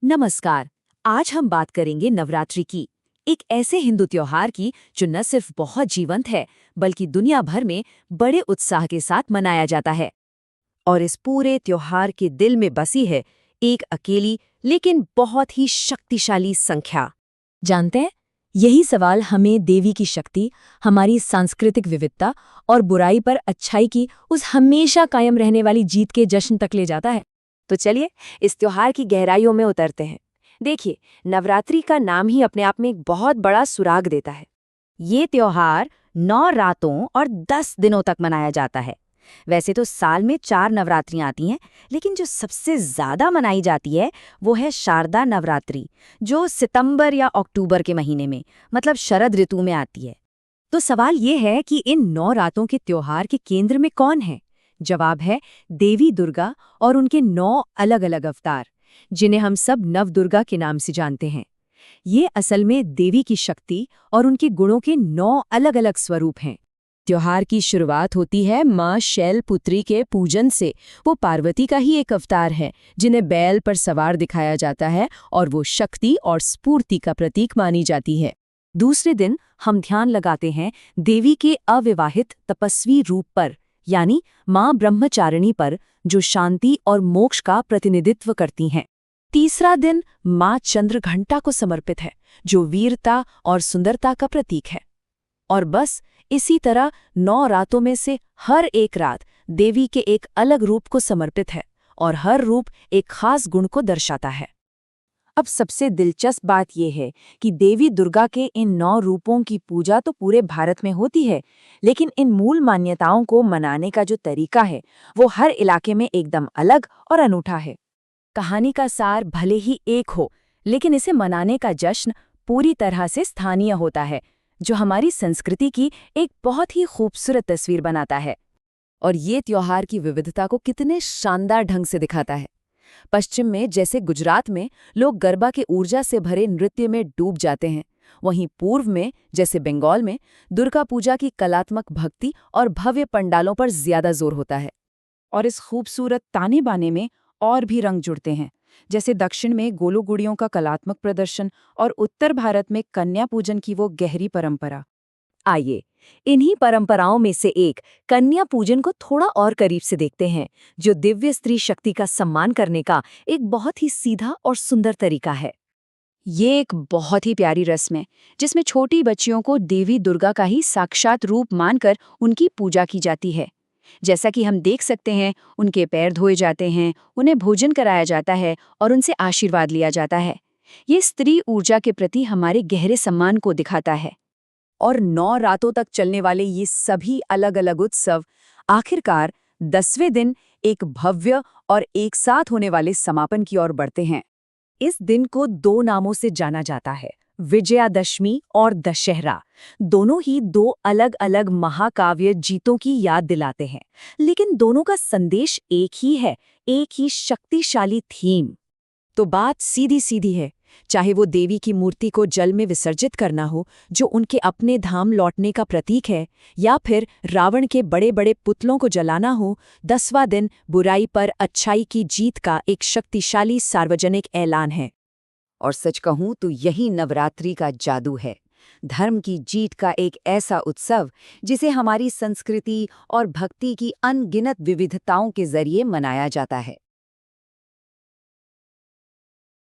नमस्कार। आज हम बात करेंगे नवरात्रि की, एक ऐसे हिंदू त्योहार की जो न सिर्फ बहुत जीवंत है बल्कि दुनिया भर में बड़े उत्साह के साथ मनाया जाता है। और इस पूरे त्योहार के दिल में बसी है एक अकेली लेकिन बहुत ही शक्तिशाली संख्या। जानते हैं, यही सवाल हमें देवी की शक्ति, हमारी सांस्कृतिक विविधता और बुराई पर अच्छाई की उस हमेशा कायम रहने वाली जीत के जश्न तक ले जाता है। तो चलिए इस त्योहार की गहराइयों में उतरते हैं। देखिए, नवरात्रि का नाम ही अपने आप में एक बहुत बड़ा सुराग देता है। ये त्योहार 9 रातों और 10 दिनों तक मनाया जाता है। वैसे तो साल में 4 नवरात्रियां आती हैं, लेकिन जो सबसे ज्यादा मनाई जाती है वो है शारदा नवरात्रि, जो सितंबर या अक्टूबर के महीने में, मतलब शरद ऋतु में आती है। तो सवाल ये है कि इन 9 रातों के त्योहार के केंद्र में कौन है? जवाब है देवी दुर्गा और उनके 9 अलग-अलग अवतार, जिन्हें हम सब नवदुर्गा के नाम से जानते हैं। ये असल में देवी की शक्ति और उनके गुणों के 9 अलग-अलग स्वरूप हैं। त्योहार की शुरुआत होती है माँ शैलपुत्री के पूजन से। वो पार्वती का ही एक अवतार है, जिन्हें बैल पर सवार दिखाया जाता है और वो शक्ति और स्फूर्ति का प्रतीक मानी जाती है। दूसरे दिन हम ध्यान लगाते हैं देवी के अविवाहित तपस्वी रूप पर, यानी माँ ब्रह्मचारिणी पर, जो शांति और मोक्ष का प्रतिनिधित्व करती हैं। तीसरा दिन माँ चंद्रघंटा को समर्पित है, जो वीरता और सुंदरता का प्रतीक है। और बस इसी तरह 9 रातों में से हर एक रात देवी के एक अलग रूप को समर्पित है और हर रूप एक खास गुण को दर्शाता है। अब सबसे दिलचस्प बात यह है कि देवी दुर्गा के इन 9 रूपों की पूजा तो पूरे भारत में होती है, लेकिन इन मूल मान्यताओं को मनाने का जो तरीका है वो हर इलाके में एकदम अलग और अनूठा है। कहानी का सार भले ही एक हो, लेकिन इसे मनाने का जश्न पूरी तरह से स्थानीय होता है, जो हमारी संस्कृति की एक बहुत ही खूबसूरत तस्वीर बनाता है। और ये त्योहार की विविधता को कितने शानदार ढंग से दिखाता है। पश्चिम में, जैसे गुजरात में, लोग गरबा के ऊर्जा से भरे नृत्य में डूब जाते हैं। वहीं पूर्व में, जैसे बंगाल में, दुर्गा पूजा की कलात्मक भक्ति और भव्य पंडालों पर ज्यादा जोर होता है। और इस खूबसूरत ताने बाने में और भी रंग जुड़ते हैं, जैसे दक्षिण में गोलू गुड़ियों का कलात्मक प्रदर्शन और उत्तर भारत में कन्या पूजन की वो गहरी परंपरा। आइए इन्हीं परंपराओं में से एक कन्या पूजन को थोड़ा और करीब से देखते हैं, जो दिव्य स्त्री शक्ति का सम्मान करने का एक बहुत ही सीधा और सुंदर तरीका है। ये एक बहुत ही प्यारी रस्म है, जिसमें छोटी बच्चियों को देवी दुर्गा का ही साक्षात रूप मानकर उनकी पूजा की जाती है। जैसा कि हम देख सकते हैं, उनके पैर धोए जाते हैं, उन्हें भोजन कराया जाता है और उनसे आशीर्वाद लिया जाता है। ये स्त्री ऊर्जा के प्रति हमारे गहरे सम्मान को दिखाता है। और 9 रातों तक चलने वाले ये सभी अलग अलग उत्सव आखिरकार 10वें दिन एक भव्य और एक साथ होने वाले समापन की ओर बढ़ते हैं। इस दिन को 2 नामों से जाना जाता है, विजयादशमी और दशहरा। दोनों ही 2 अलग अलग महाकाव्य जीतों की याद दिलाते हैं, लेकिन दोनों का संदेश एक ही है, एक ही शक्तिशाली थीम। तो बात सीधी सीधी है, चाहे वो देवी की मूर्ति को जल में विसर्जित करना हो, जो उनके अपने धाम लौटने का प्रतीक है, या फिर रावण के बड़े बड़े पुतलों को जलाना हो, 10वां दिन बुराई पर अच्छाई की जीत का एक शक्तिशाली सार्वजनिक ऐलान है। और सच कहूं तो यही नवरात्रि का जादू है, धर्म की जीत का एक ऐसा उत्सव जिसे हमारी संस्कृति और भक्ति की अनगिनत विविधताओं के जरिए मनाया जाता है।